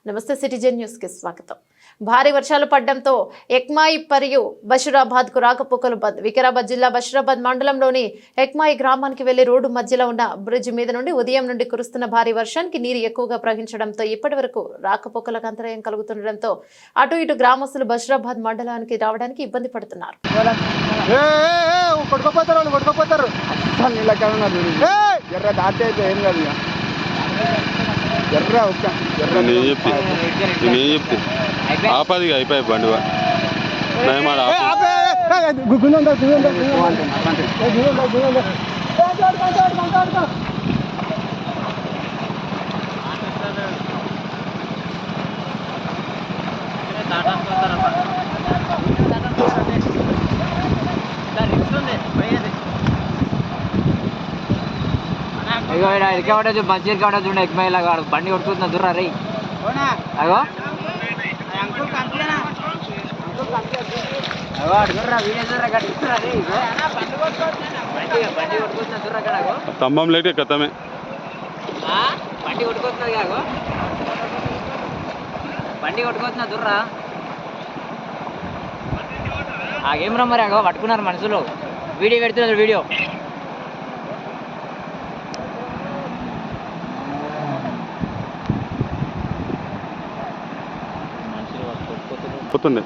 నమస్తే citizen news కి స్వాగతం. భారీ వర్షాలు పడడంతో ఎక్మాయి మరియు బషీరాబాద్ కు రాకపోకలు బంద్. వికారాబాద్ జిల్లా బషీరాబాద్ మండలంలోని ఎక్మాయి గ్రామానికి వెళ్లే రోడ్డు మధ్యలో ఉన్న బ్రిడ్జ్ మీద నుండి ఉదయం నుండి కురుస్తున్న భారీ వర్షానికి నీరు ఎక్కువగా ప్రవహించడంతో ఇప్పటి వరకు రాకపోకలకు అంతరాయం కలుగుతుండటంతో అటు ఇటు గ్రామస్తులు బషీరాబాద్ మండలానికి రావడానికి ఇబ్బంది పడుతున్నారు. ఆపది అయిపోయి బండి మంచిగా కావడం చూడండి. ఎక్మైలా బండి కొట్టుకుంటున్నా దుర్రా రై అగో స్తంభం లేకే కథమే బండి కొట్టుకొస్తున్నది కాగో బండి కొట్టుకొస్తున్నా దుర్రా ఆగేం రా మరి అగో పట్టుకున్నారు మనుషులు. వీడియో పెడుతున్నారు వీడియో. పోతుంది.